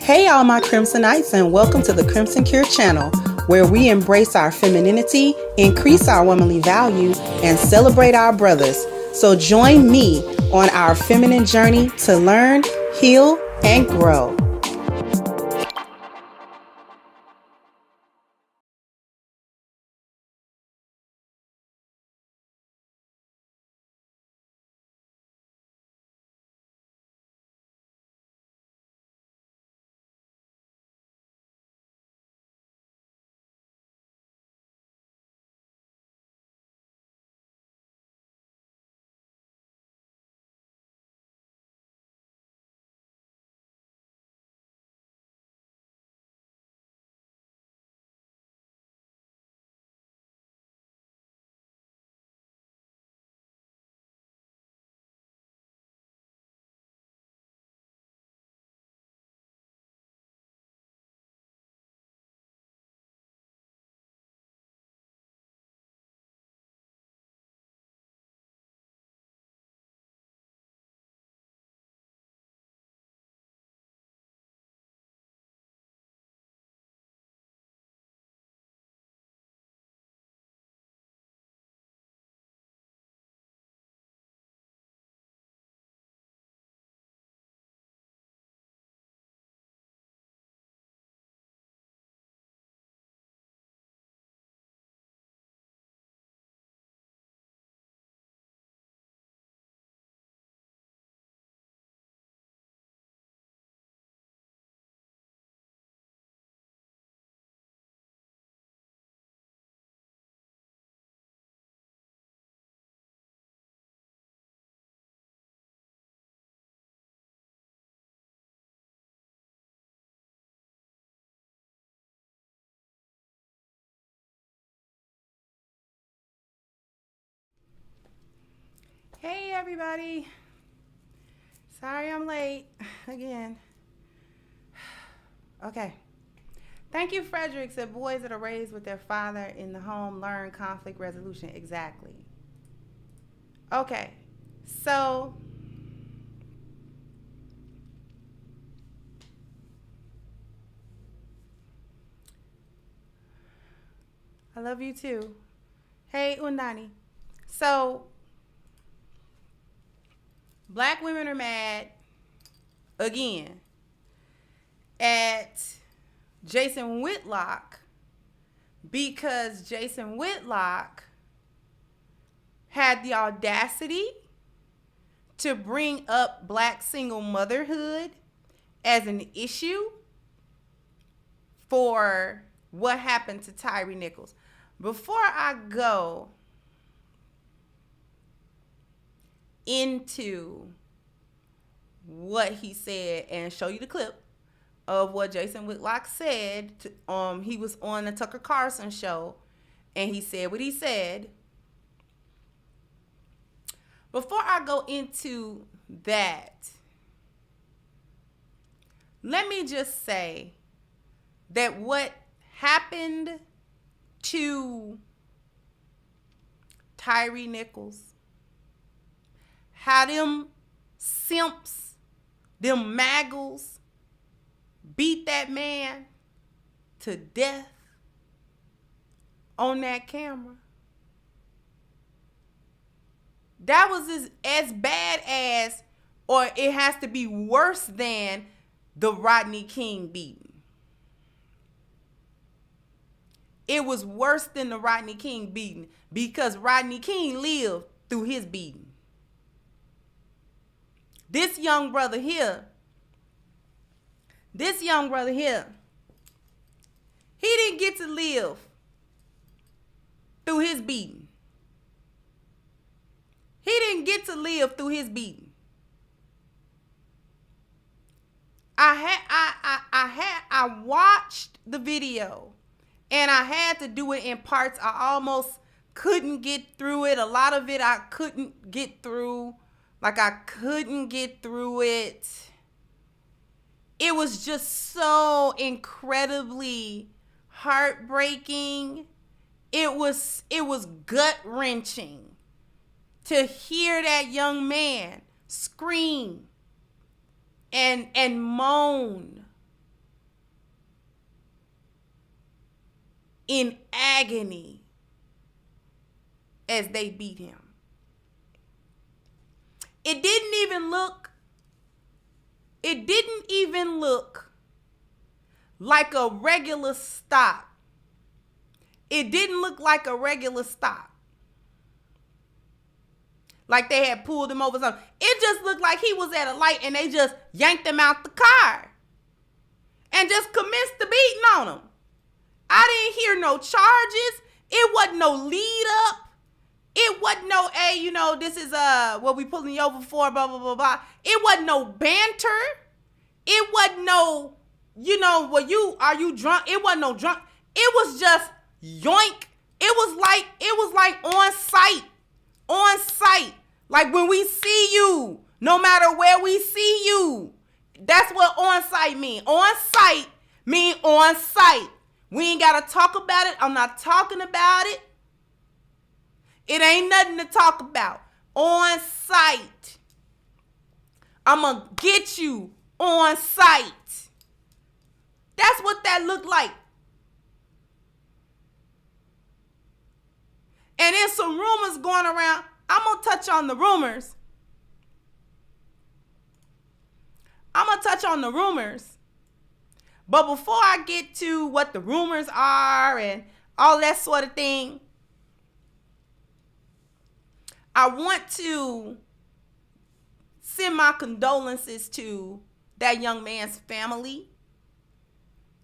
Hey, all my Crimsonites, and welcome to the Crimson Cure channel, where we embrace our femininity, increase our womanly value, and celebrate our brothers. So join me on our feminine journey to learn, heal, and grow. Hey everybody, sorry I'm late again. Okay, thank you. Frederick said boys that are raised with their father in the home learn conflict resolution. Exactly. Okay, so I love you too. Hey Undani. So black women are mad again at Jason Whitlock because Jason Whitlock had the audacity to bring up black single motherhood as an issue for what happened to Tyre Nichols. Before I go into what he said and show you the clip of what Jason Whitlock said, he was on the Tucker Carlson show and he said what he said. Before I go into that, let me just say that what happened to Tyre Nichols, how them simps, them maggles beat that man to death on that camera, that was as bad as, or it has to be worse than the Rodney King beating. It was worse than the Rodney King beating because Rodney King lived through his beating. This young brother here, he didn't get to live through his beating. He didn't get to live through his beating. I watched the video and I had to do it in parts. I almost couldn't get through it. A lot of it I couldn't get through. Like I couldn't get through it. It was just so incredibly heartbreaking. It was gut-wrenching to hear that young man scream and moan in agony as they beat him. It didn't even look like a regular stop. It didn't look like a regular stop. Like they had pulled him over something. It just looked like he was at a light and they just yanked him out the car and just commenced the beating on him. I didn't hear no charges. It wasn't no lead up. It wasn't no, hey, you know, this is what we pulling you over for, blah, blah, blah, blah. It wasn't no banter. It wasn't no, you know, are you drunk? It wasn't no drunk. It was just yoink. It was like on sight. On sight. Like when we see you, no matter where we see you. That's what on sight mean. On sight mean on sight. We ain't got to talk about it. I'm not talking about it. It ain't nothing to talk about. On sight. I'm going to get you on sight. That's what that looked like. And there's some rumors going around. I'm going to touch on the rumors. But before I get to what the rumors are and all that sort of thing, I want to send my condolences to that young man's family.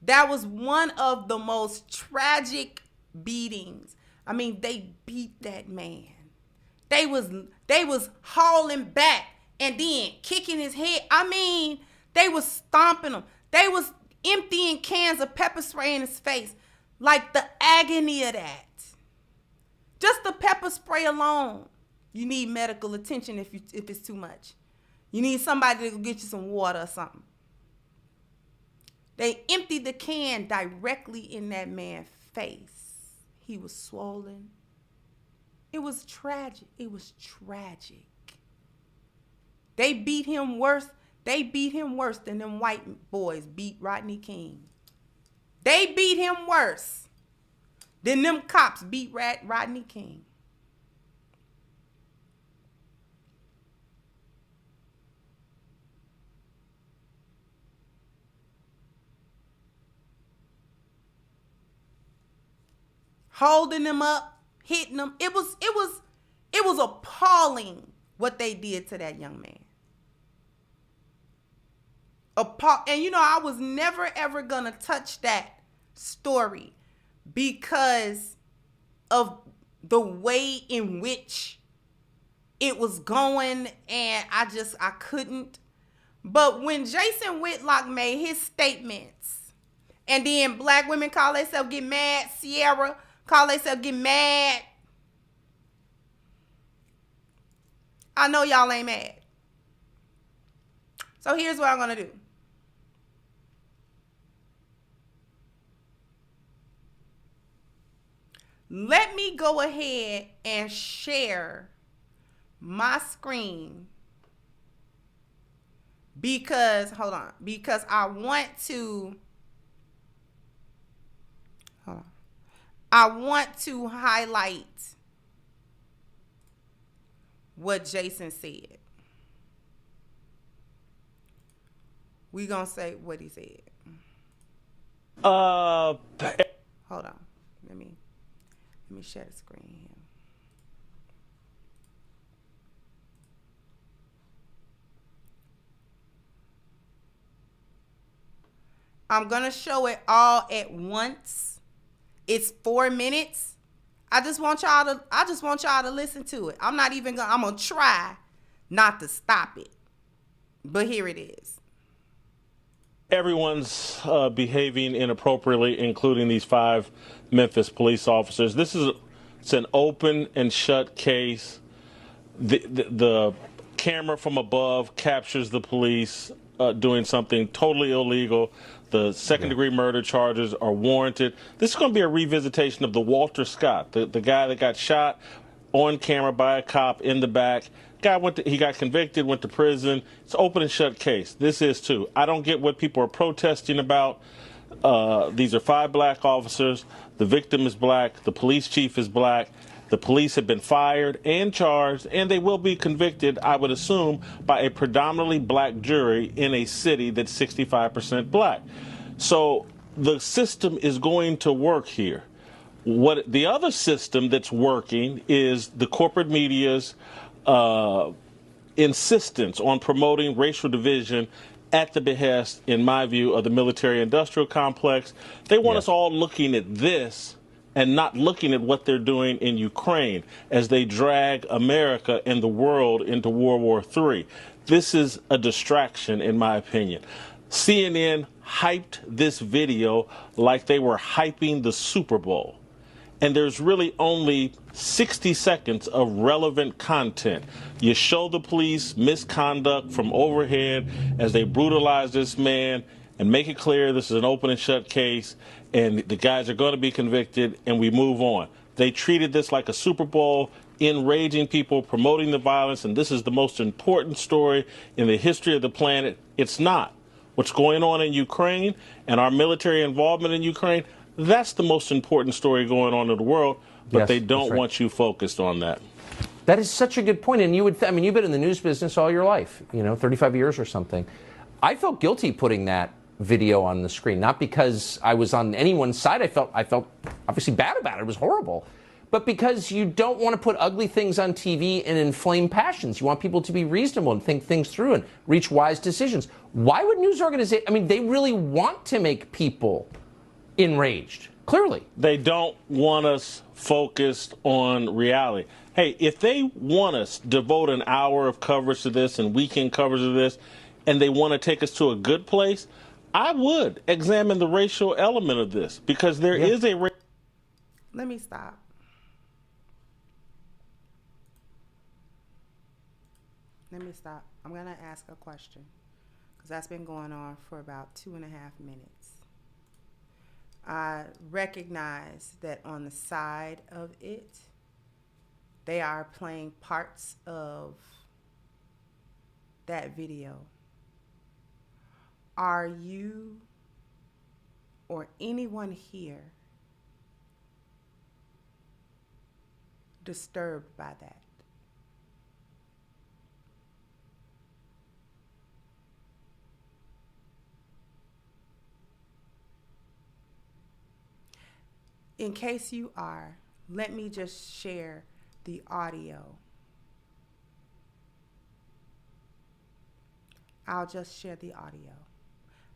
That was one of the most tragic beatings. I mean, they beat that man. They was hauling back and then kicking his head. I mean, they was stomping him. They was emptying cans of pepper spray in his face. Like the agony of that. Just the pepper spray alone. You need medical attention if it's too much. You need somebody to go get you some water or something. They emptied the can directly in that man's face. He was swollen. It was tragic. They beat him worse. Than them white boys beat Rodney King. They beat him worse than them cops beat Rodney King. Holding him up, hitting him. It was appalling what they did to that young man. And you know, I was never ever gonna touch that story because of the way in which it was going, and I couldn't. But when Jason Whitlock made his statements, and then black women call themselves get mad, Sierra call themselves get mad. I know y'all ain't mad. So here's what I'm going to do. Let me go ahead and share my screen because I want to highlight what Jason said. We gonna say what he said. Hold on. Let me share the screen here. I'm gonna show it all at once. It's 4 minutes. I just want y'all to listen to it. I'm gonna try not to stop it. But here it is. Everyone's behaving inappropriately, including these 5 Memphis police officers. It's an open and shut case. The camera from above captures the police doing something totally illegal. The second-degree murder charges are warranted. This is going to be a revisitation of the Walter Scott, the guy that got shot on camera by a cop in the back. He got convicted, went to prison. It's an open and shut case. This is too. I don't get what people are protesting about. These are 5 black officers. The victim is black. The police chief is black. The police have been fired and charged, and they will be convicted, I would assume, by a predominantly black jury in a city that's 65% black. So the system is going to work here. What the other system that's working is the corporate media's insistence on promoting racial division at the behest, in my view, of the military-industrial complex. They want us all looking at this and not looking at what they're doing in Ukraine as they drag America and the world into World War III. This is a distraction, in my opinion. CNN hyped this video like they were hyping the Super Bowl. And there's really only 60 seconds of relevant content. You show the police misconduct from overhead as they brutalize this man and make it clear this is an open and shut case and the guys are going to be convicted, and we move on. They treated this like a Super Bowl, enraging people, promoting the violence, and this is the most important story in the history of the planet. It's not. What's going on in Ukraine and our military involvement in Ukraine, that's the most important story going on in the world, but they don't want you focused on that. That is such a good point. And you would, I mean, you've been in the news business all your life, 35 years or something. I felt guilty putting that video on the screen, not because I was on anyone's side. I felt obviously bad about it. It was horrible. But because you don't want to put ugly things on TV and inflame passions. You want people to be reasonable and think things through and reach wise decisions. Why would news organizations, I mean, they really want to make people enraged, clearly. They don't want us focused on reality. Hey, if they want us to devote an hour of coverage to this and weekend coverage of this, and they want to take us to a good place, I would examine the racial element of this, because there is a... Let me stop. I'm going to ask a question, because that's been going on for about 2.5 minutes. I recognize that on the side of it, they are playing parts of that video. Are you or anyone here disturbed by that? In case you are, let me just share the audio. I'll just share the audio.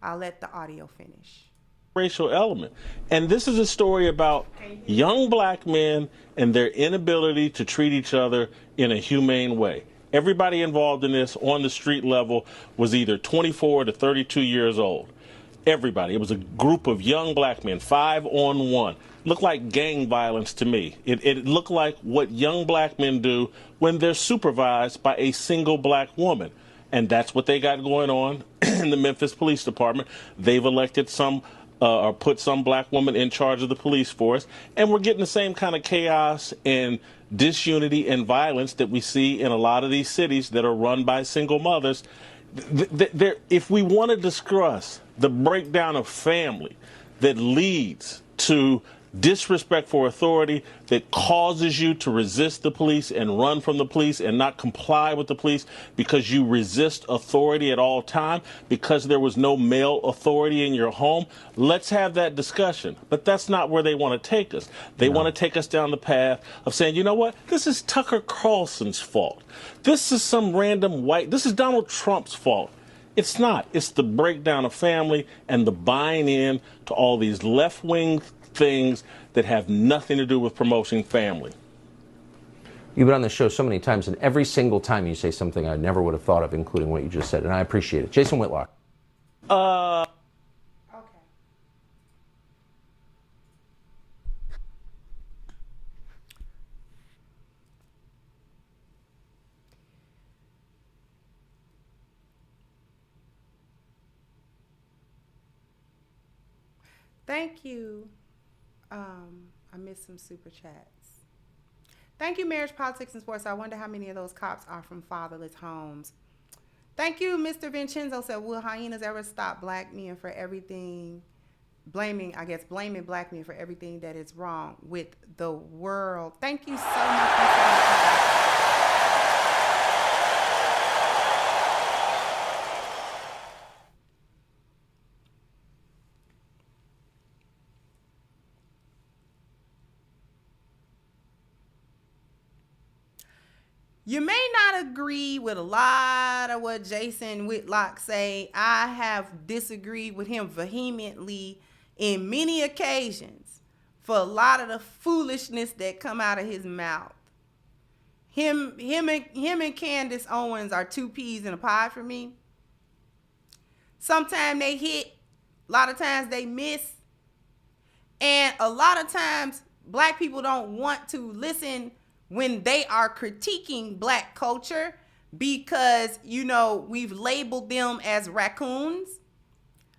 I'll let the audio finish. Racial element. And this is a story about young black men and their inability to treat each other in a humane way. Everybody involved in this on the street level was either 24 to 32 years old. Everybody. It was a group of young black men, 5-on-1. Looked like gang violence to me. It looked like what young black men do when they're supervised by a single black woman. And that's what they got going on in the Memphis Police Department. They've elected some or put some black woman in charge of the police force. And we're getting the same kind of chaos and disunity and violence that we see in a lot of these cities that are run by single mothers. If we want to discuss the breakdown of family that leads to disrespect for authority, that causes you to resist the police and run from the police and not comply with the police because you resist authority at all time, because there was no male authority in your home, let's have that discussion. But that's not where they want to take us. They want to take us down the path of saying, you know what, this is Tucker Carlson's fault. This is some random this is Donald Trump's fault. It's not. It's the breakdown of family and the buying in to all these left-wing things that have nothing to do with promoting family. You've been on the show so many times, and every single time you say something I never would have thought of, including what you just said, and I appreciate it. Jason Whitlock. Okay. Thank you. I missed some super chats. Thank you, Marriage, Politics, and Sports. I wonder how many of those cops are from fatherless homes. Thank you, Mr. Vincenzo said, will hyenas ever stop black men for everything blaming black men for everything that is wrong with the world. Thank you so much. You may not agree with a lot of what Jason Whitlock say. I have disagreed with him vehemently in many occasions for a lot of the foolishness that come out of his mouth. Him and Candace Owens are two peas in a pod for me. Sometimes they hit, a lot of times they miss. And a lot of times black people don't want to listen when they are critiquing black culture because, you know, we've labeled them as raccoons.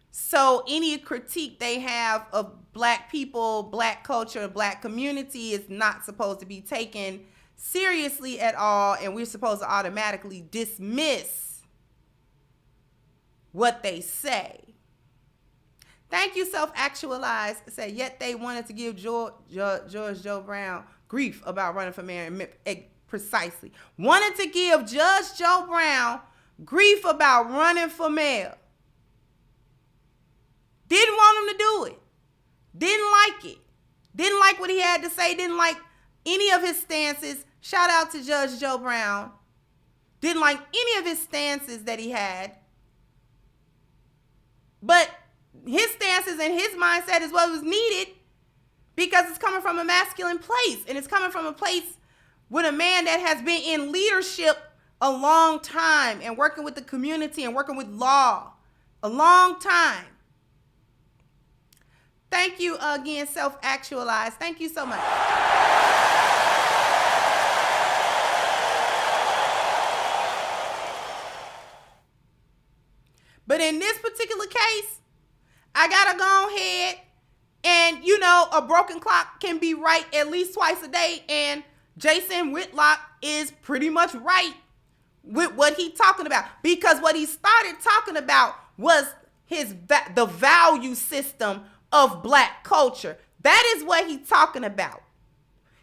So any critique they have of black people, black culture, black community is not supposed to be taken seriously at all. And we're supposed to automatically dismiss what they say. Thank you, Self-Actualized. Said, yet they wanted to give George Joe Brown grief about running for mayor. Precisely. Wanted to give Judge Joe Brown grief about running for mayor. Didn't want him to do it. Didn't like it. Didn't like what he had to say. Didn't like any of his stances. Shout out to Judge Joe Brown. Didn't like any of his stances that he had. But his stances and his mindset is what was needed because it's coming from a masculine place. And it's coming from a place with a man that has been in leadership a long time and working with the community and working with law a long time. Thank you again, Self-Actualized. Thank you so much. But in this particular case, I gotta go ahead and, you know, a broken clock can be right at least twice a day. And Jason Whitlock is pretty much right with what he's talking about. Because what he started talking about was the value system of black culture. That is what he's talking about.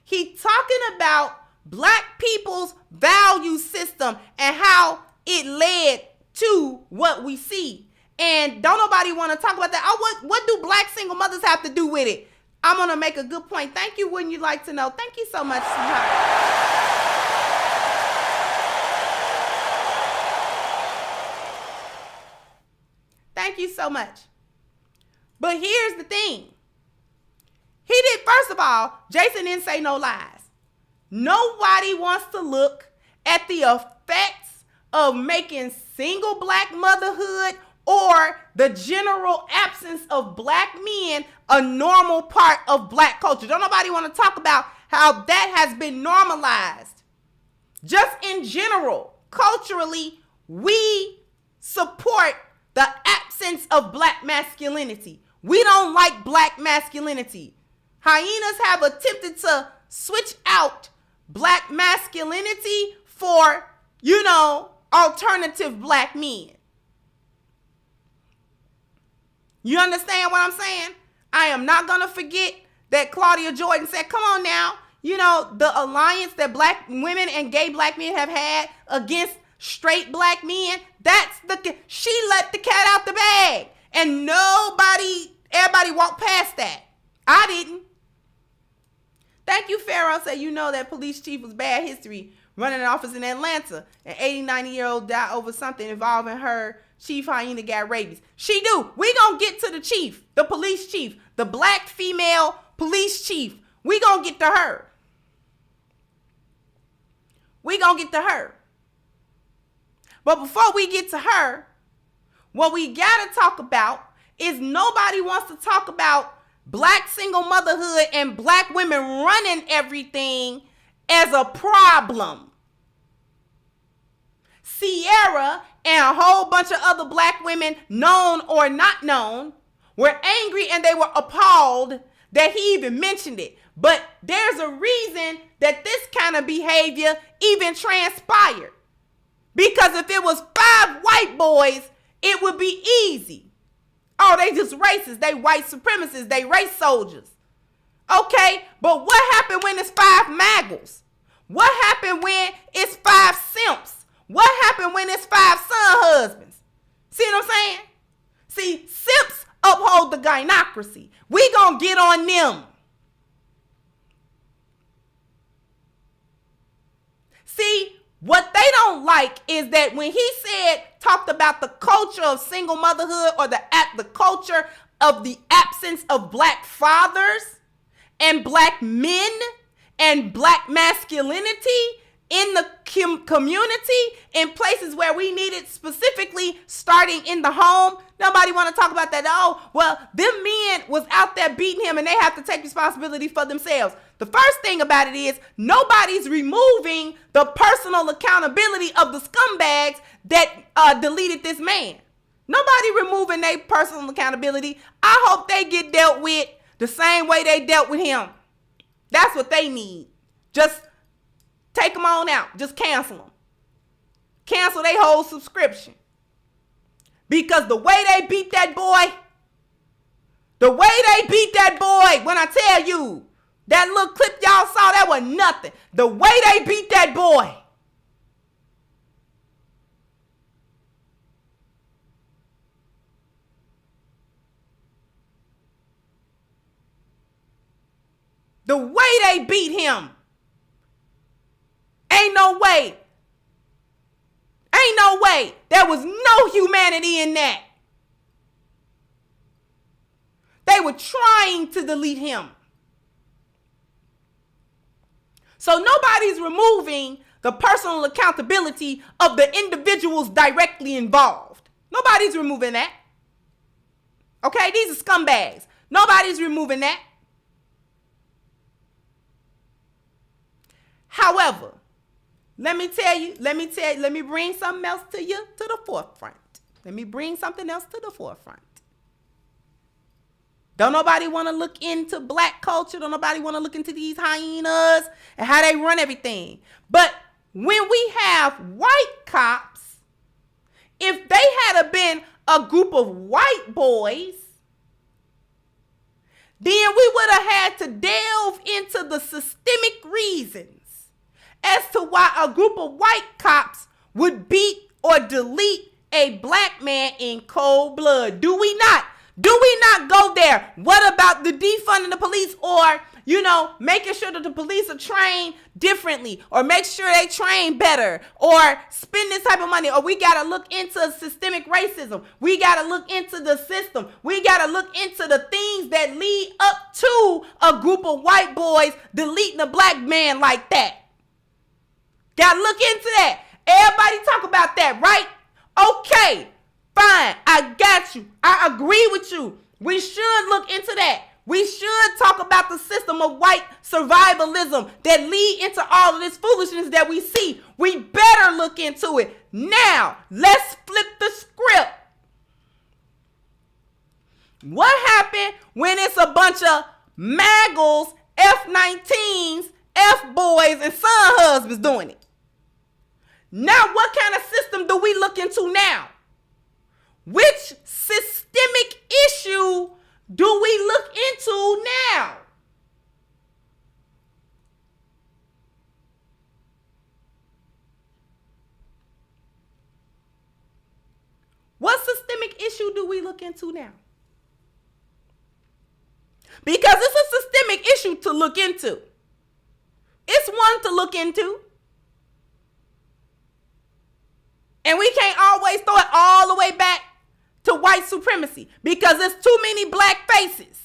He's talking about black people's value system and how it led to what we see. And don't nobody want to talk about that. What do black single mothers have to do with it? I'm going to make a good point. Thank you, Wouldn't You Like to Know? Thank you so much, sweetheart. Thank you so much. But here's the thing. First of all, Jason didn't say no lies. Nobody wants to look at the effects of making single black motherhood or the general absence of black men a normal part of black culture. Don't nobody want to talk about how that has been normalized. Just in general, culturally, we support the absence of black masculinity. We don't like black masculinity. Hyenas have attempted to switch out black masculinity for, you know, alternative black men. You understand what I'm saying? I am not going to forget that Claudia Jordan said, come on now, you know, the alliance that black women and gay black men have had against straight black men, she let the cat out the bag. And everybody walked past that. I didn't. Thank you, Pharaoh. Said, you know that police chief was bad history running an office in Atlanta. An 80, 90-year-old died over something involving her. Chief hyena got rabies. She do. We gonna get to the chief, the police chief, the black female police chief. We gonna get to her. We gonna get to her. But before we get to her, what we gotta talk about is nobody wants to talk about black single motherhood and black women running everything as a problem. Sierra and a whole bunch of other black women, known or not known, were angry and they were appalled that he even mentioned it. But there's a reason that this kind of behavior even transpired. Because if it was 5 white boys, it would be easy. Oh, they just racist. They white supremacists. They race soldiers. Okay, but what happened when it's 5 Maggles? What happened when it's 5 simps? What happened when it's 5 son husbands? See what I'm saying? See, simps uphold the gynocracy. We gonna get on them. See, what they don't like is that when he talked about the culture of single motherhood or the culture of the absence of black fathers and black men and black masculinity in the community, in places where we need it, specifically starting in the home. Nobody want to talk about that. Oh, well, them men was out there beating him and they have to take responsibility for themselves. The first thing about it is nobody's removing the personal accountability of the scumbags that deleted this man. Nobody removing their personal accountability. I hope they get dealt with the same way they dealt with him. That's what they need. Just take them on out. Just cancel them. Cancel their whole subscription. Because the way they beat that boy, when I tell you, that little clip y'all saw, that was nothing. The way they beat that boy. The way they beat him. Ain't no way. Ain't no way. There was no humanity in that. They were trying to delete him. So nobody's removing the personal accountability of the individuals directly involved. Nobody's removing that. Okay, these are scumbags. Nobody's removing that. However, let me bring something else to you to the forefront. Let me bring something else to the forefront. Don't nobody want to look into black culture. Don't nobody want to look into these hyenas and how they run everything. But when we have white cops, if they had been a group of white boys, then we would have had to delve into the systemic reasons as to why a group of white cops would beat or delete a black man in cold blood. Do we not? Do we not go there? What about the defunding the police, or, making sure that the police are trained differently, or make sure they train better, or spend this type of money, or we got to look into systemic racism. We got to look into the system. We got to look into the things that lead up to a group of white boys deleting a black man like that. Got to look into that. Everybody talk about that, right? Okay. Fine, I got you. I agree with you. We should look into that. We should talk about the system of white survivalism that lead into all of this foolishness that we see. We better look into it. Now, let's flip the script. What happened when it's a bunch of Maggles, F-19s, F-boys, and son husbands doing it? Now, what kind of system do we look into now? Which systemic issue do we look into now? What systemic issue do we look into now? Because it's a systemic issue to look into. It's one to look into. And we can't always throw it all the way back to white supremacy, because there's too many black faces.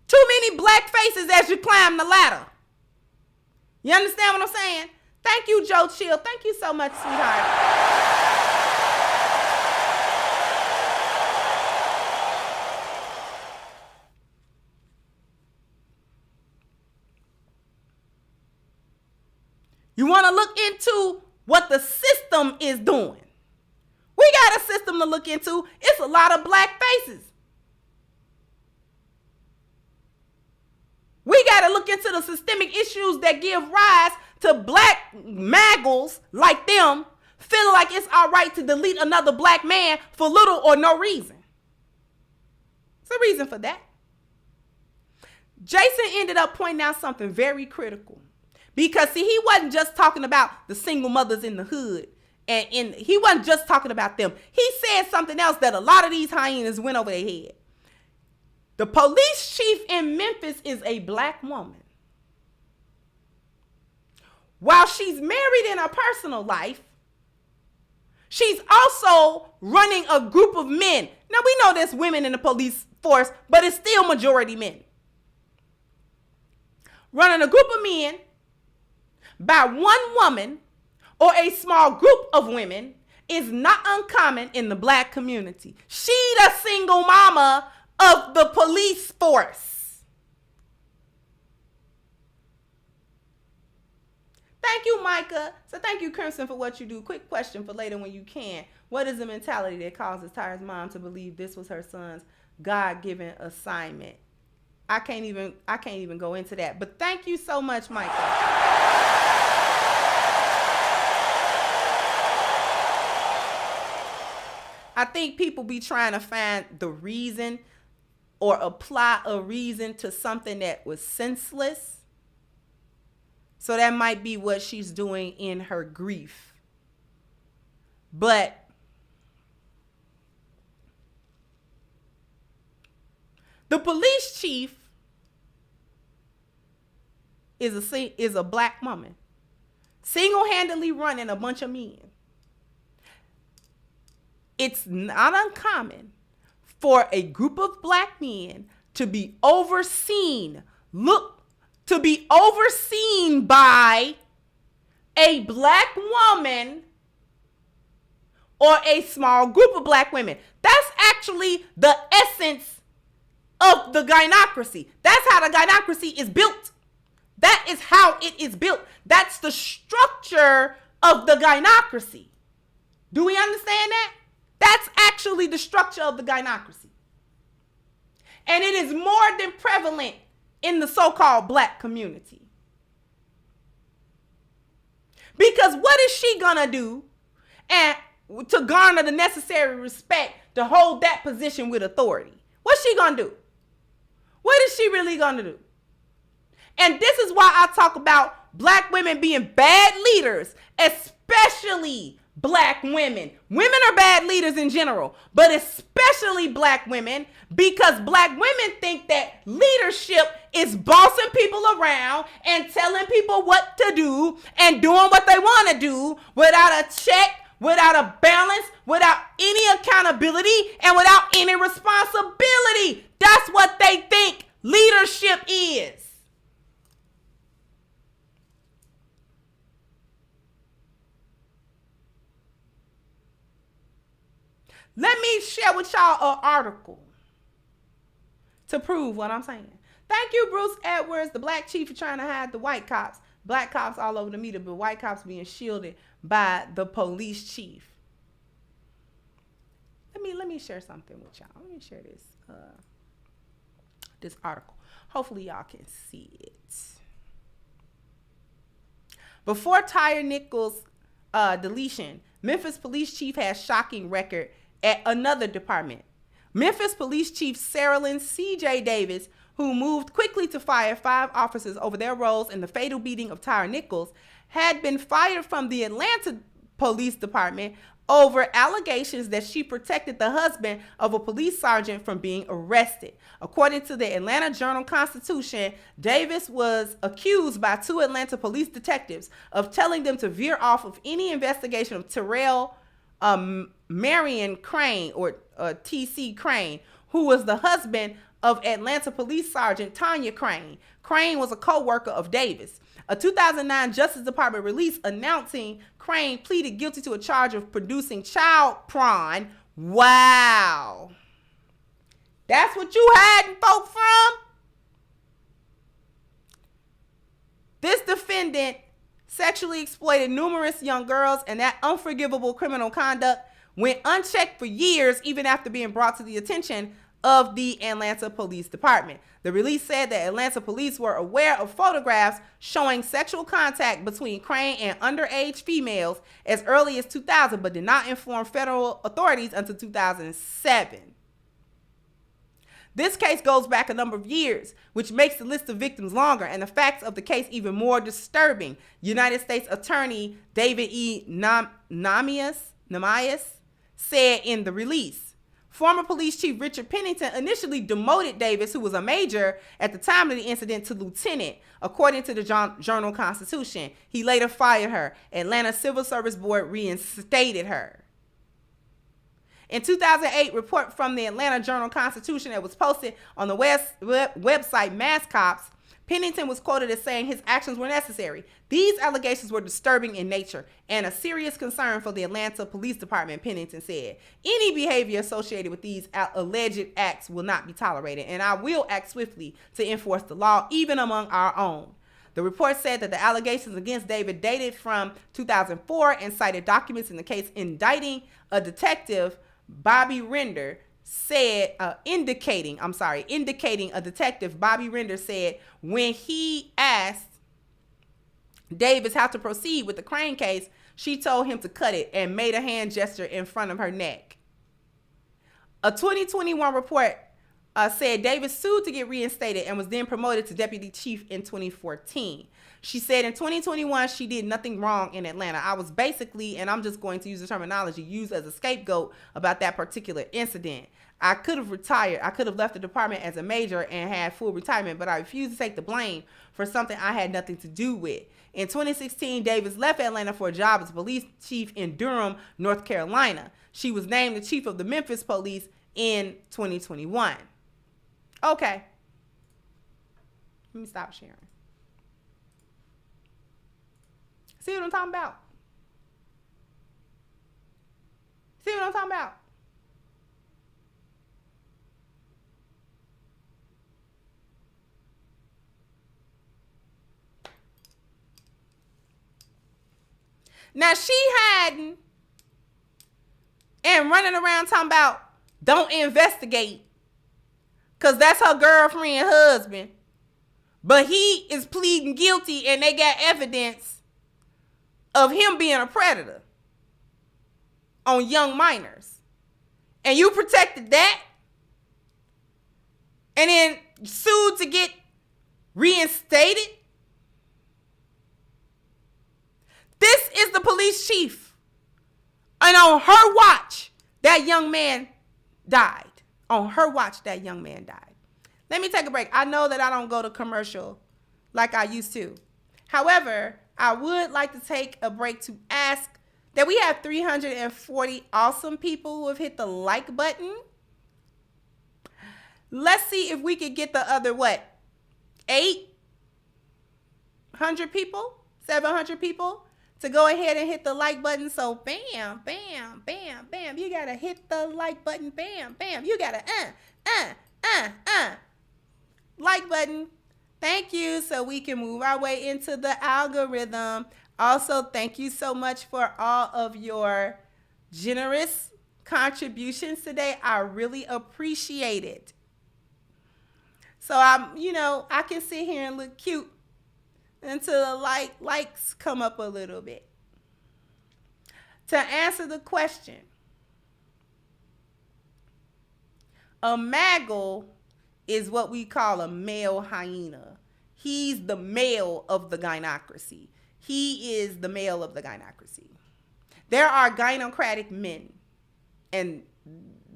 Too many black faces as you climb the ladder. You understand what I'm saying? Thank you, Joe Chill. Thank you so much, sweetheart. You want to look into what the system is doing. We got a system to look into. It's a lot of black faces. We got to look into the systemic issues that give rise to black Maggles like them feeling like it's all right to delete another black man for little or no reason. There's a reason for that. Jason ended up pointing out something very critical. Because, see, he wasn't just talking about the single mothers in the hood. And he wasn't just talking about them. He said something else that a lot of these hyenas went over their head. The police chief in Memphis is a black woman. While she's married in her personal life, she's also running a group of men. Now, we know there's women in the police force, but it's still majority men. Running a group of men by one woman or a small group of women is not uncommon in the black community. She the single mama of the police force. Thank you, Micah. So thank you, Crimson, for what you do. Quick question for later when you can. What is the mentality that causes Tyre's mom to believe this was her son's God-given assignment? I can't even go into that. But thank you so much, Micah. I think people be trying to find the reason or apply a reason to something that was senseless. So that might be what she's doing in her grief. But the police chief is a black woman, single-handedly running a bunch of men. It's not uncommon for a group of black men to be overseen by a black woman or a small group of black women. That's actually the essence of the gynocracy. That's how the gynocracy is built. That is how it is built. That's the structure of the gynocracy. Do we understand that? That's actually the structure of the gynocracy. And it is more than prevalent in the so-called black community. Because what is she gonna do and to garner the necessary respect to hold that position with authority? What's she gonna do? What is she really gonna do? And this is why I talk about black women being bad leaders, especially black women. Women are bad leaders in general, but especially black women, because black women think that leadership is bossing people around and telling people what to do and doing what they want to do without a check, without a balance, without any accountability, and without any responsibility. That's what they think leadership is. Let me share with y'all an article to prove what I'm saying. Thank you, Bruce Edwards, the black chief, for trying to hide the white cops. Black cops all over the media, but white cops being shielded by the police chief. Let me share something with y'all. Let me share this article. Hopefully y'all can see it. Before Tyre Nichols' deletion, Memphis police chief has shocking record at another department. Memphis Police Chief Saralyn C.J. Davis, who moved quickly to fire 5 officers over their roles in the fatal beating of Tyre Nichols, had been fired from the Atlanta Police Department over allegations that she protected the husband of a police sergeant from being arrested. According to the Atlanta Journal-Constitution, Davis was accused by 2 Atlanta police detectives of telling them to veer off of any investigation of Terrell Marion Crane, or T.C. Crane, who was the husband of Atlanta Police Sergeant Tanya Crane. Crane was a co-worker of Davis. A 2009 Justice Department release announcing Crane pleaded guilty to a charge of producing child porn. Wow. That's what you hiding folk from? This defendant sexually exploited numerous young girls, and that unforgivable criminal conduct went unchecked for years, even after being brought to the attention of the Atlanta Police Department. The release said that Atlanta police were aware of photographs showing sexual contact between Crane and underage females as early as 2000, but did not inform federal authorities until 2007. This case goes back a number of years, which makes the list of victims longer and the facts of the case even more disturbing. United States Attorney David E. Namias said in the release. Former police chief Richard Pennington initially demoted Davis, who was a major at the time of the incident, to lieutenant, according to the Journal-Constitution. He later fired her. Atlanta Civil Service Board reinstated her. In 2008, report from the Atlanta Journal-Constitution that was posted on the website Mass Cops, Pennington was quoted as saying his actions were necessary. These allegations were disturbing in nature and a serious concern for the Atlanta Police Department, Pennington said. Any behavior associated with these alleged acts will not be tolerated, and I will act swiftly to enforce the law, even among our own. The report said that the allegations against David dated from 2004 and cited documents in the case indicting a detective, Bobby Render, said, indicating a detective, Bobby Render said, when he asked Davis how to proceed with the Crane case, she told him to cut it and made a hand gesture in front of her neck. A 2021 report said Davis sued to get reinstated and was then promoted to deputy chief in 2014. She said in 2021, she did nothing wrong in Atlanta. I was basically, and I'm just going to use the terminology, used as a scapegoat about that particular incident. I could have retired. I could have left the department as a major and had full retirement, but I refused to take the blame for something I had nothing to do with. In 2016, Davis left Atlanta for a job as police chief in Durham, North Carolina. She was named the chief of the Memphis Police in 2021. Okay. Let me stop sharing. See what I'm talking about? See what I'm talking about? Now she hiding and running around talking about don't investigate because that's her girlfriend, husband. But he is pleading guilty and they got evidence of him being a predator on young minors. And you protected that and then sued to get reinstated. This is the police chief. And on her watch, that young man died. On her watch, that young man died. Let me take a break. I know that I don't go to commercial like I used to. However, I would like to take a break to ask that we have 340 awesome people who have hit the like button. Let's see if we could get the other, 800 people, 700 people to go ahead and hit the like button. So bam, bam, bam, bam. You got to hit the like button. Bam, bam. You got to like button. Thank you. So we can move our way into the algorithm. Also, thank you so much for all of your generous contributions today. I really appreciate it. So I can sit here and look cute until the likes come up a little bit. To answer the question, a maggle is what we call a male hyena. He's the male of the gynocracy. He is the male of the gynocracy. There are gynocratic men, and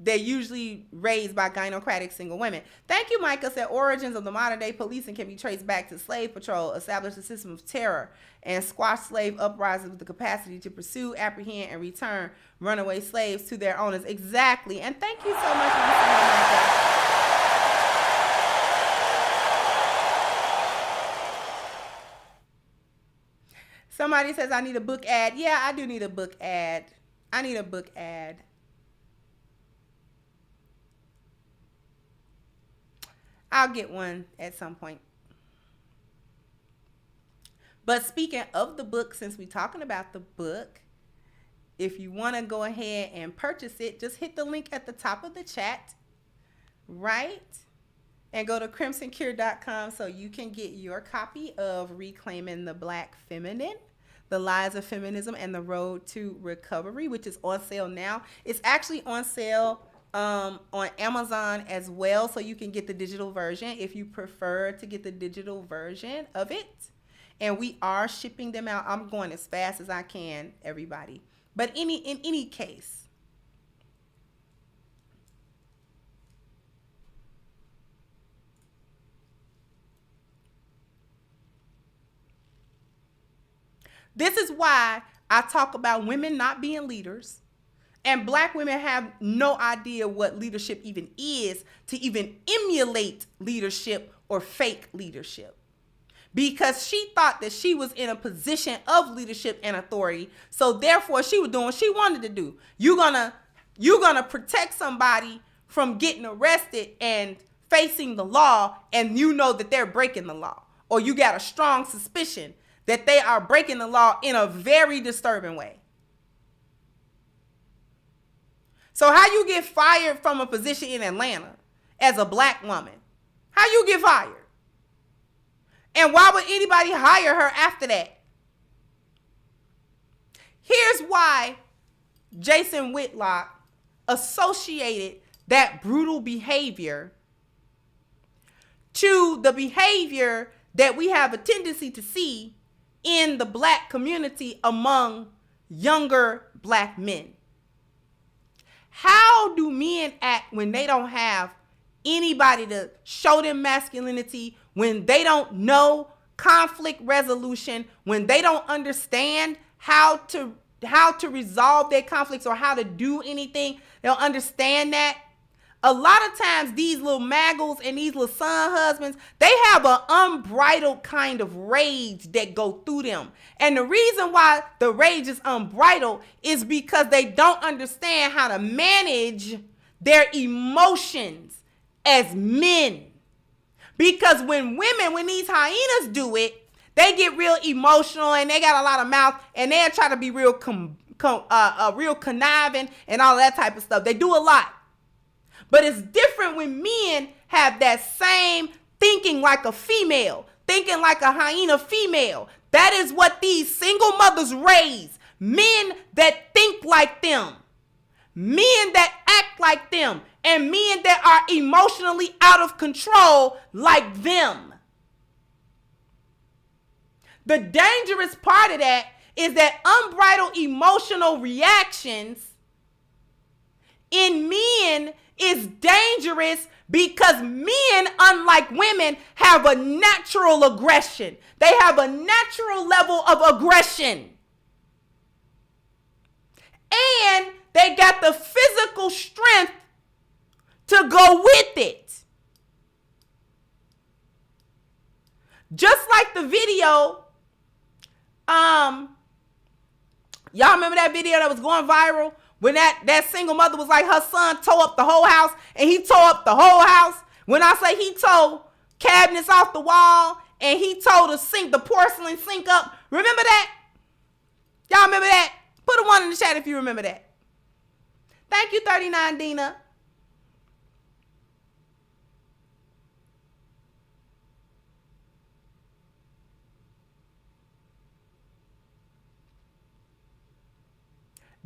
they're usually raised by gynocratic single women. Thank you, Micah. Said origins of the modern day policing can be traced back to slave patrol, established a system of terror, and squashed slave uprisings with the capacity to pursue, apprehend, and return runaway slaves to their owners. Exactly. And thank you so much, Micah. Somebody says I need a book ad. Yeah, I do need a book ad. I need a book ad. I'll get one at some point. But speaking of the book, since we're talking about the book, if you want to go ahead and purchase it, just hit the link at the top of the chat, right? And go to crimsoncure.com so you can get your copy of Reclaiming the Black Feminine, The Lies of Feminism and the Road to Recovery, which is on sale now. It's actually on sale on Amazon as well, so you can get the digital version if you prefer to get the digital version of it. And we are shipping them out. I'm going as fast as I can, everybody. But in any case, this is why I talk about women not being leaders, and black women have no idea what leadership even is, to even emulate leadership or fake leadership. Because she thought that she was in a position of leadership and authority, so therefore she was doing what she wanted to do. You're gonna protect somebody from getting arrested and facing the law, and you know that they're breaking the law, or you got a strong suspicion that they are breaking the law in a very disturbing way. So how you get fired from a position in Atlanta as a black woman? How you get fired? And why would anybody hire her after that? Here's why Jason Whitlock associated that brutal behavior to the behavior that we have a tendency to see in the black community among younger black men. How do men act when they don't have anybody to show them masculinity, when they don't know conflict resolution, when they don't understand how to resolve their conflicts or how to do anything? They don't understand that. A lot of times these little maggles and these little son husbands, they have an unbridled kind of rage that go through them. And the reason why the rage is unbridled is because they don't understand how to manage their emotions as men. Because when these hyenas do it, they get real emotional and they got a lot of mouth, and they'll try to be real conniving and all that type of stuff. They do a lot. But it's different when men have that same thinking like a female, thinking like a hyena female. That is what these single mothers raise. Men that think like them, men that act like them, and men that are emotionally out of control like them. The dangerous part of that is that unbridled emotional reactions in men is dangerous, because men, unlike women, have a natural aggression. They have a natural level of aggression. And they got the physical strength to go with it. Just like the video, y'all remember that video that was going viral? When that single mother was like, her son tore up the whole house, and he tore up the whole house. When I say he tore cabinets off the wall, and he tore the porcelain sink up. Remember that? Y'all remember that? Put a 1 in the chat if you remember that. Thank you, 39 Dina.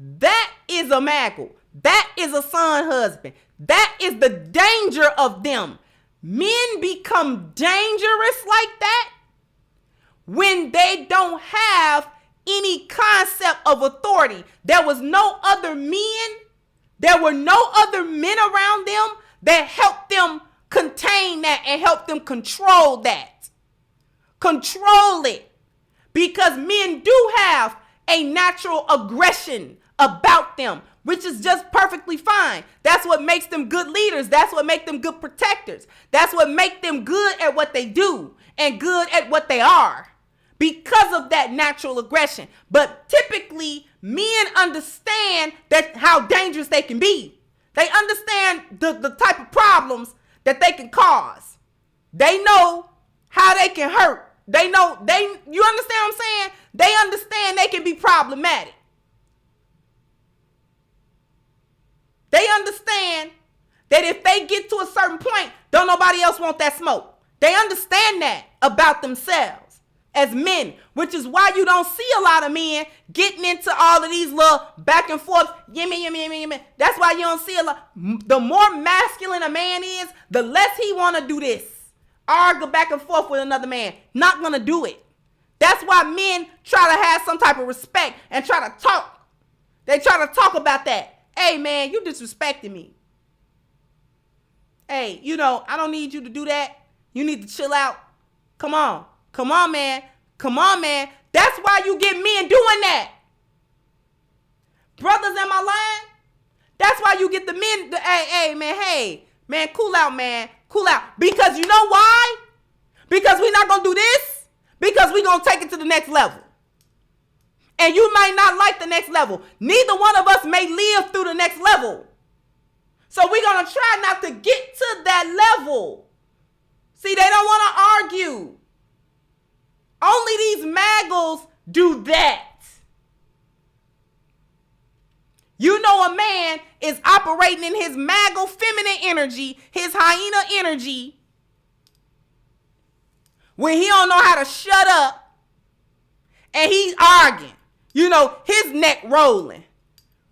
That is a maggle. That is a son husband. That is the danger of them. Men become dangerous like that when they don't have any concept of authority. There was no other men. There were no other men around them that helped them contain that and help them control that. Control it. Because men do have a natural aggression about them, which is just perfectly fine. That's what makes them good leaders. That's what makes them good protectors. That's what makes them good at what they do and good at what they are, because of that natural aggression. But typically, men understand that how dangerous they can be. They understand the type of problems that they can cause. They know how they can hurt. You understand what I'm saying? They understand they can be problematic. They understand that if they get to a certain point, don't nobody else want that smoke. They understand that about themselves. as men, which is why you don't see a lot of men getting into all of these little back and forth. Yimmy. That's why you don't see a lot. The more masculine a man is, the less he want to do this. Argue back and forth with another man. Not going to do it. That's why men try to have some type of respect and try to talk. They try to talk about that. Hey, man, you disrespecting me. Hey, I don't need you to do that. You need to chill out. Come on, man. That's why you get men doing that. Brothers, am I lying? That's why you get the men, hey, man, cool out, man. Cool out. Because you know why? Because we're not going to do this. Because we're going to take it to the next level. And you might not like the next level. Neither one of us may live through the next level. So we're going to try not to get to that level. See, they don't want to argue. Only these maggles do that. A man is operating in his maggle feminine energy, his hyena energy, when he don't know how to shut up and he's arguing. His neck rolling.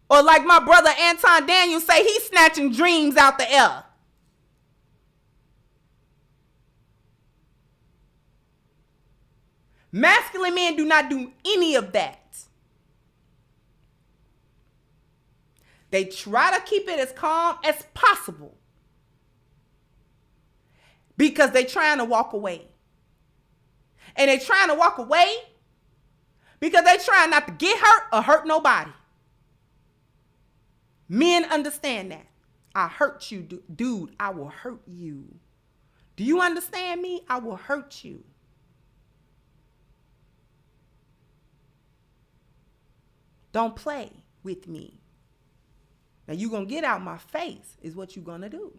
Or like my brother Anton Daniels say, he's snatching dreams out the air. Masculine men do not do any of that. They try to keep it as calm as possible because they're trying to walk away. And they're trying to walk away because they're trying not to get hurt or hurt nobody. Men understand that. I hurt you, dude. I will hurt you. Do you understand me? I will hurt you. Don't play with me. Now you're going to get out my face is what you're going to do.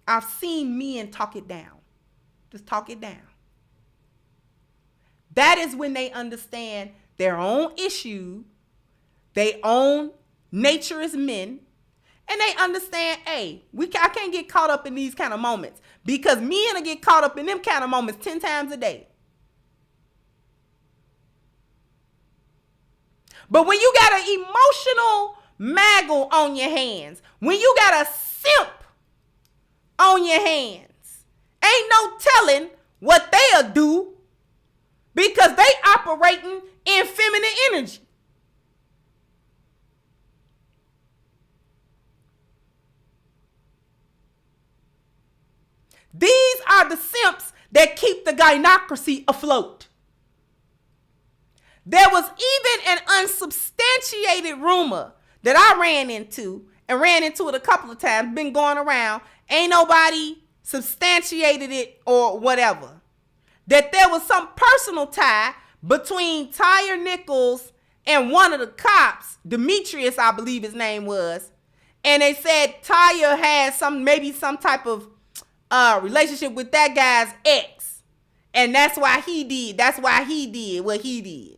I've seen men talk it down. Just talk it down. That is when they understand their own issue, their own nature as men, and they understand, hey, I can't get caught up in these kind of moments because men will get caught up in them kind of moments 10 times a day. But when you got an emotional maggle on your hands, when you got a simp on your hands, ain't no telling what they'll do because they operating in feminine energy. These are the simps that keep the gynocracy afloat. There was even an unsubstantiated rumor that I ran into it a couple of times, been going around. Ain't nobody substantiated it or whatever. That there was some personal tie between Tyre Nichols and one of the cops, Demetrius, I believe his name was. And they said Tyre had some type of relationship with that guy's ex. And that's why he did what he did.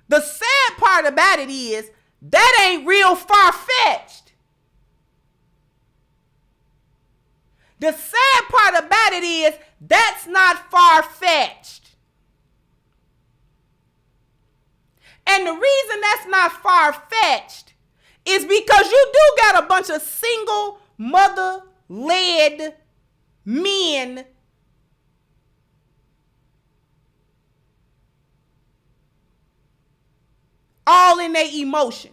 The sad part about it is that ain't real far-fetched. The sad part about it is that's not far-fetched. And the reason that's not far-fetched is because you do got a bunch of single mother-led men all in their emotions.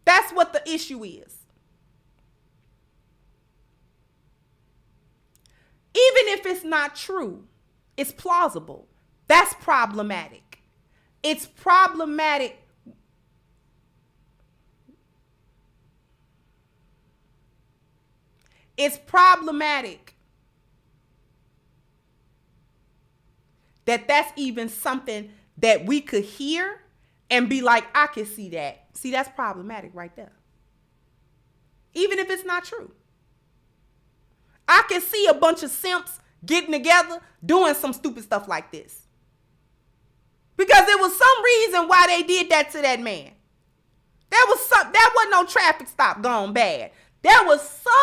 That's what the issue is. Even if it's not true, it's plausible. That's problematic. It's problematic. It's problematic that that's even something that we could hear and be like, I can see that. See, that's problematic right there. Even if it's not true. I can see a bunch of simps getting together doing some stupid stuff like this. Because there was some reason why they did that to that man. That wasn't no traffic stop gone bad. There was some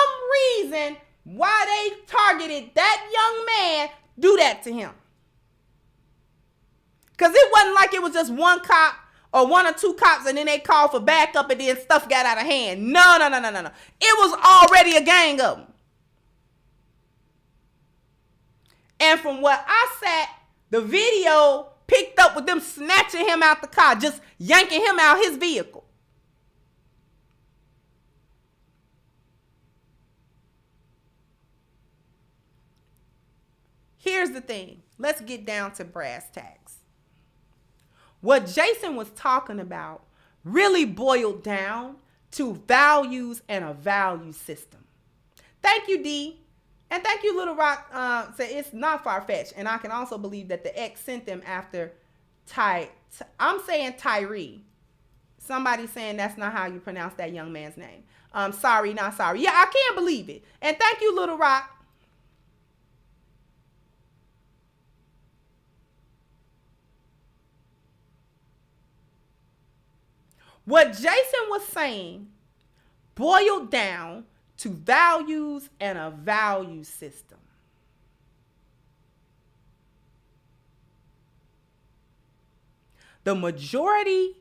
reason why they targeted that young man, do that to him. Because it wasn't like it was just one cop or one or two cops and then they called for backup and then stuff got out of hand. No. It was already a gang of them. And from what I sat, the video picked up with them snatching him out the car, just yanking him out his vehicle. Here's the thing. Let's get down to brass tacks. What Jason was talking about really boiled down to values and a value system. Thank you, D. And thank you, Little Rock. Say it's not far-fetched. And I can also believe that the ex sent them after I'm saying Tyre. Somebody saying that's not how you pronounce that young man's name. Sorry, not sorry. Yeah, I can't believe it. And thank you, Little Rock. What Jason was saying boiled down to values and a value system. The majority,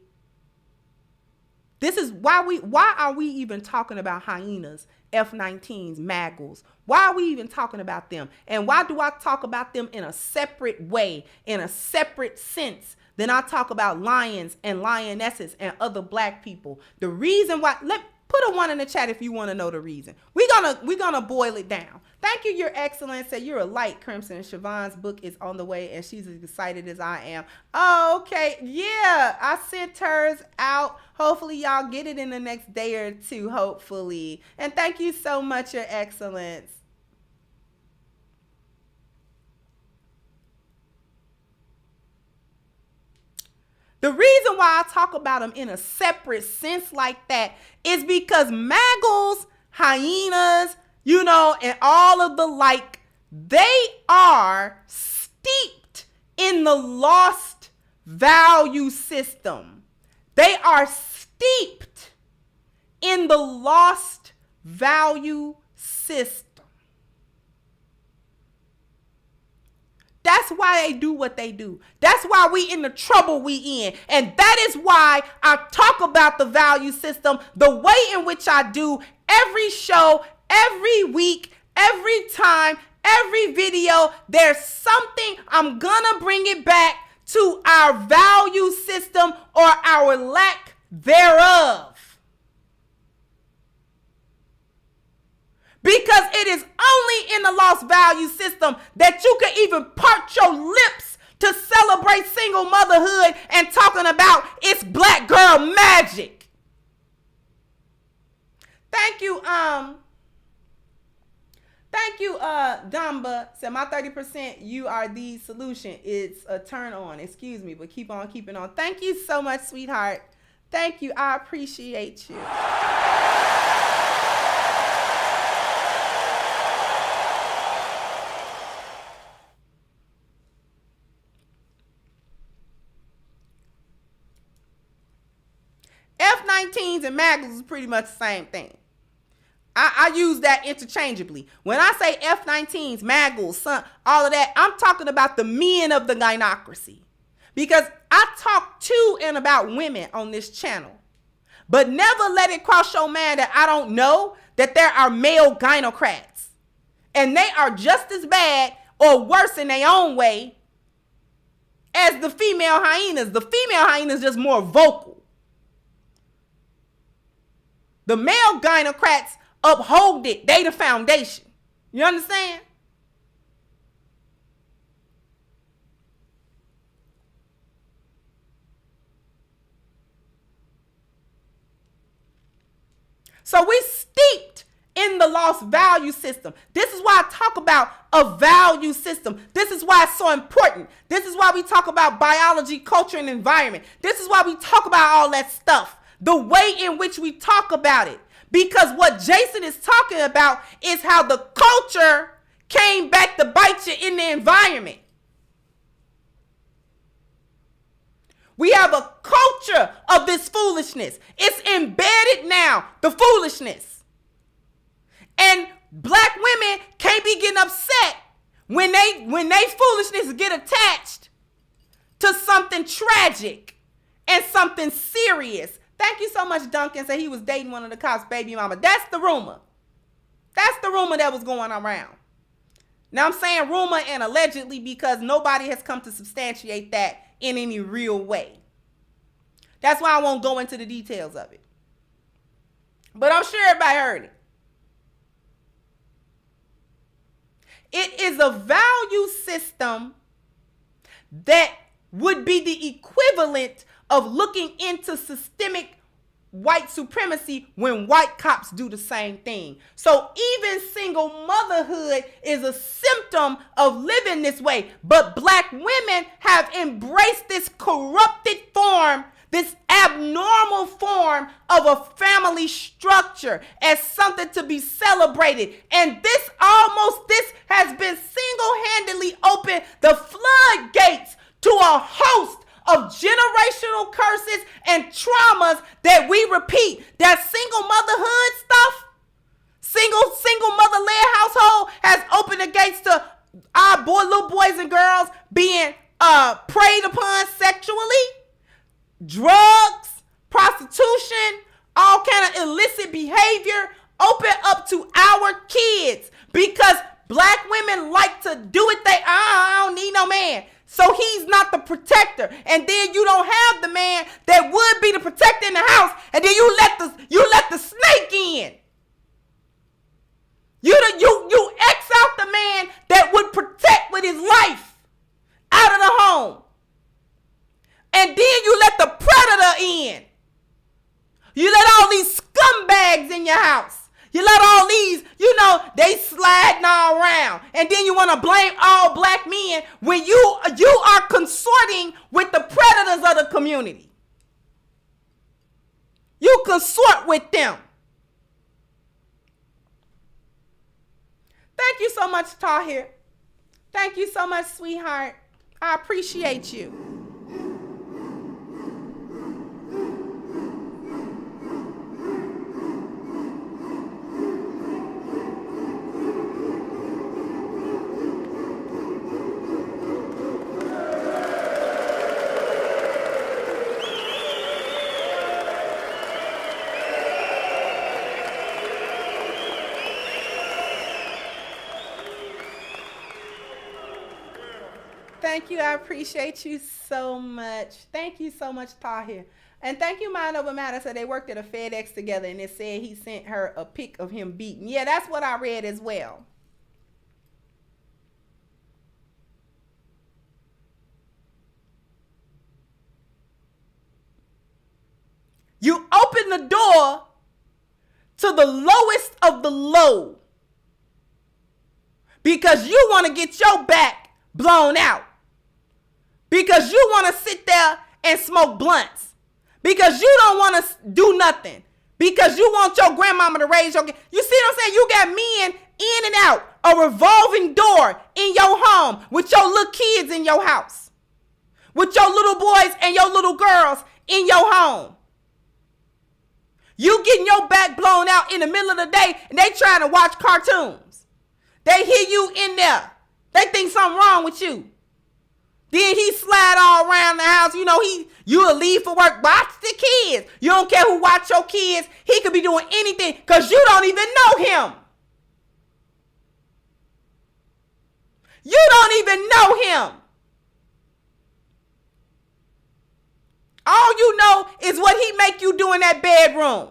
this is why are we even talking about hyenas, F-19s, Maggles? Why are we even talking about them? And why do I talk about them in a separate way, in a separate sense? Then I talk about lions and lionesses and other black people. The reason why, put a 1 in the chat if you want to know the reason. We're gonna boil it down. Thank you, Your Excellency. You're a light, Crimson. Siobhan's book is on the way, and she's as excited as I am. Oh, okay. Yeah, I sent hers out. Hopefully, y'all get it in the next day or two, hopefully. And thank you so much, Your Excellence. The reason why I talk about them in a separate sense like that is because Maggles, hyenas, and all of the like, they are steeped in the lost value system. They are steeped in the lost value system. That's why they do what they do. That's why we in the trouble we in. And that is why I talk about the value system the way in which I do every show, every week, every time, every video. There's something, I'm gonna bring it back to our value system or our lack thereof. Because it is only in the lost value system that you can even part your lips to celebrate single motherhood and talking about it's black girl magic. Thank you, Damba said my 30%, you are the solution. It's a turn on. Excuse me, but keep on keeping on. Thank you so much, sweetheart. Thank you. I appreciate you. F-19s and Maggles is pretty much the same thing. I use that interchangeably. When I say F-19s, Maggles, all of that, I'm talking about the men of the gynocracy. Because I talk to and about women on this channel. But never let it cross your mind that I don't know that there are male gynocrats. And they are just as bad or worse in their own way as the female hyenas. The female hyenas just more vocal. The male gynocrats uphold it. They the foundation. You understand? So we steeped in the lost value system. This is why I talk about a value system. This is why it's so important. This is why we talk about biology, culture, and environment. This is why we talk about all that stuff. The way in which we talk about it. Because what Jason is talking about is how the culture came back to bite you in the environment. We have a culture of this foolishness. It's embedded now, the foolishness. And black women can't be getting upset when they foolishness get attached to something tragic and something serious. Thank you so much, Duncan. Said he was dating one of the cops' baby mama. That's the rumor. That's the rumor that was going around. Now I'm saying rumor and allegedly because nobody has come to substantiate that in any real way. That's why I won't go into the details of it. But I'm sure everybody heard it. It is a value system that would be the equivalent of looking into systemic white supremacy when white cops do the same thing. So even single motherhood is a symptom of living this way. But black women have embraced this corrupted form, this abnormal form of a family structure as something to be celebrated. And this has been single-handedly opened the floodgates to a host of generational curses and traumas that we repeat. That single motherhood stuff, single mother-led household has opened the gates to our little boys and girls being preyed upon sexually, drugs, prostitution, all kind of illicit behavior open up to our kids because black women like to do it. I don't need no man. So he's not the protector. And then you don't have the man that would be the protector in the house. And then you let the snake in. You X out the man that would protect with his life out of the home. And then you let the predator in. You let all these scumbags in your house. You let all these, they sliding all around. And then you want to blame all black men when you are consorting with the predators of the community. You consort with them. Thank you so much, Tahir. Thank you so much, sweetheart. I appreciate you. Thank you. I appreciate you so much. Thank you so much, Tahir. And thank you, Mind Over Matter. So they worked at a FedEx together and it said he sent her a pic of him beaten. Yeah, that's what I read as well. You open the door to the lowest of the low because you want to get your back blown out. Because you want to sit there and smoke blunts. Because you don't want to do nothing. Because you want your grandmama to raise your kids. You see what I'm saying? You got men in and out, a revolving door in your home with your little kids in your house. With your little boys and your little girls in your home. You getting your back blown out in the middle of the day and they trying to watch cartoons. They hear you in there. They think something wrong with you. Then he slide all around the house. You'll leave for work. Watch the kids. You don't care who watch your kids. He could be doing anything because you don't even know him. You don't even know him. All you know is what he make you do in that bedroom.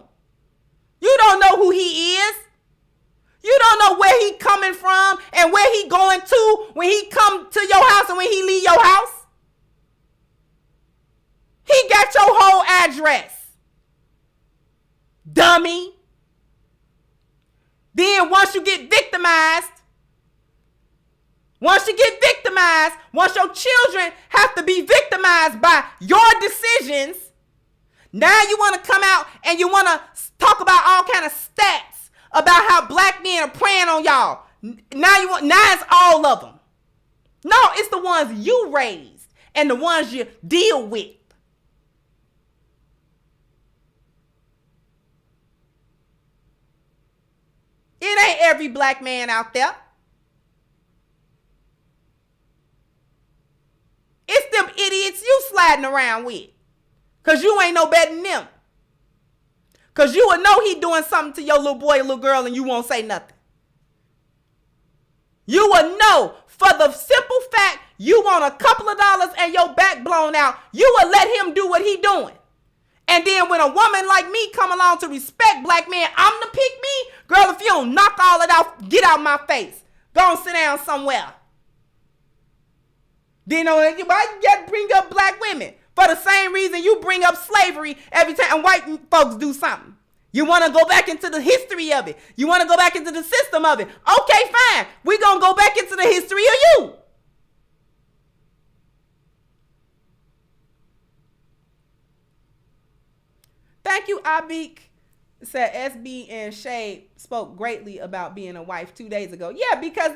You don't know who he is. You don't know where he coming from and where he going to when he come to your house and when he leave your house. He got your whole address. Dummy. Then once you get victimized, once your children have to be victimized by your decisions, now you want to come out and you want to talk about all kind of stats about how black men are preying on y'all. Now it's all of them. No, it's the ones you raised and the ones you deal with. every black man out there. It's them idiots you sliding around with. Because you ain't no better than them. Because you will know he doing something to your little boy or little girl and you won't say nothing. You will know for the simple fact you want a couple of dollars and your back blown out. You will let him do what he doing. And then when a woman like me come along to respect black men, I'm the pick me. Girl, if you don't knock all it out, get out my face. Go and sit down somewhere. Then why you got to bring up black women? For the same reason you bring up slavery every time white folks do something. You want to go back into the history of it. You want to go back into the system of it. Okay, fine. We're going to go back into the history of you. Thank you, Abik. Said SB and Shay spoke greatly about being a wife 2 days ago. Yeah, because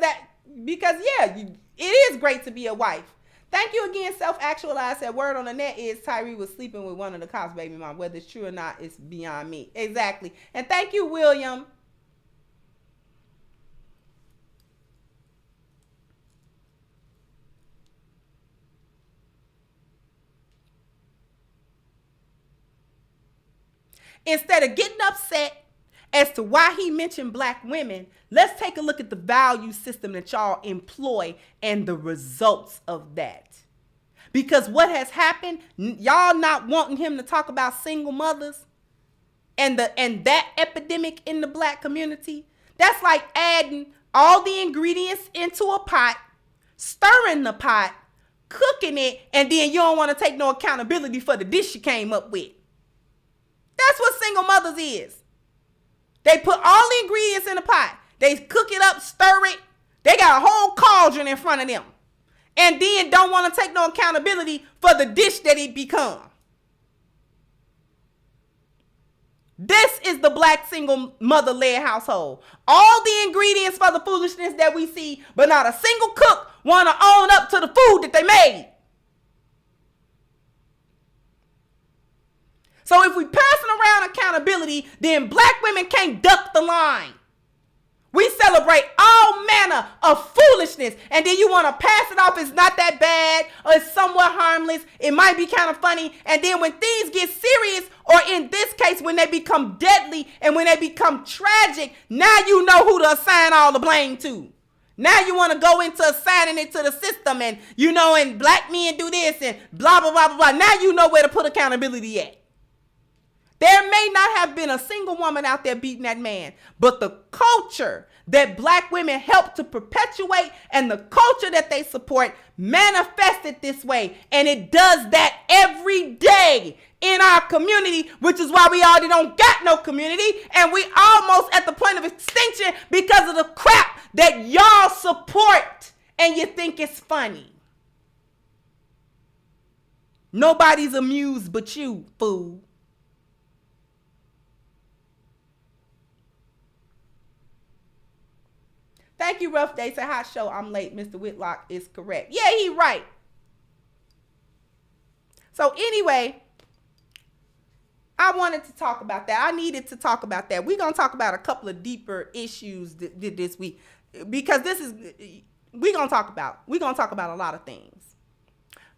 it is great to be a wife. Thank you again, Self-Actualized. Said word on the net is Tyre was sleeping with one of the cops' baby mom. Whether it's true or not, it's beyond me. Exactly. And thank you, William. Instead of getting upset as to why he mentioned black women, let's take a look at the value system that y'all employ and the results of that. Because what has happened, y'all not wanting him to talk about single mothers and that epidemic in the black community, that's like adding all the ingredients into a pot, stirring the pot, cooking it, and then you don't want to take no accountability for the dish you came up with. That's what single mothers is. They put all the ingredients in a pot. They cook it up, stir it. They got a whole cauldron in front of them. And then don't want to take no accountability for the dish that it become. This is the black single mother-led household. All the ingredients for the foolishness that we see, but not a single cook want to own up to the food that they made. So if we passing around accountability, then black women can't duck the line. We celebrate all manner of foolishness, and then you want to pass it off as not that bad, or it's somewhat harmless. It might be kind of funny, and then when things get serious, or in this case, when they become deadly and when they become tragic, now you know who to assign all the blame to. Now you want to go into assigning it to the system, and and black men do this, and blah, blah, blah, blah, blah. Now you know where to put accountability at. There may not have been a single woman out there beating that man, but the culture that black women help to perpetuate and the culture that they support manifested this way. And it does that every day in our community, which is why we already don't got no community. And we almost at the point of extinction because of the crap that y'all support and you think it's funny. Nobody's amused but you, fool. Thank you, Rough Day. Say hot show. I'm late. Mr. Whitlock is correct. Yeah, he right. So anyway, I wanted to talk about that. I needed to talk about that. We're going to talk about a couple of deeper issues this week because we're going to talk about a lot of things.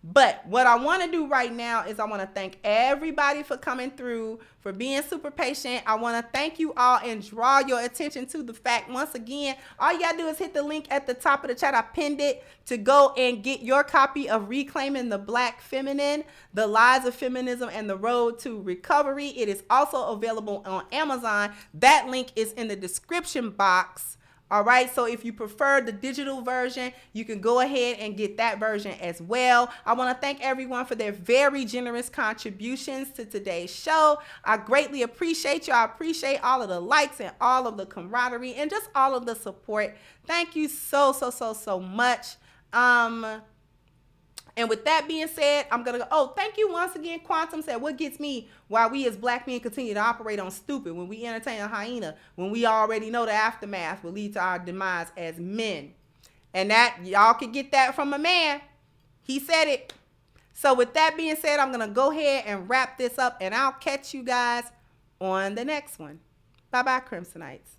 But what I want to do right now is I want to thank everybody for coming through, for being super patient. I want to thank you all and draw your attention to the fact, once again, all you got to do is hit the link at the top of the chat. I pinned it to go and get your copy of Reclaiming the Black Feminine, The Lies of Feminism and the Road to Recovery. It is also available on Amazon. That link is in the description box. All right, so if you prefer the digital version, you can go ahead and get that version as well. I want to thank everyone for their very generous contributions to today's show. I greatly appreciate you. I appreciate all of the likes and all of the camaraderie and just all of the support. Thank you so much. And with that being said, I'm going to go. Oh, thank you once again. Quantum said, what gets me while we as black men continue to operate on stupid when we entertain a hyena, when we already know the aftermath will lead to our demise as men. And that y'all can get that from a man. He said it. So with that being said, I'm going to go ahead and wrap this up and I'll catch you guys on the next one. Bye-bye, Crimsonites.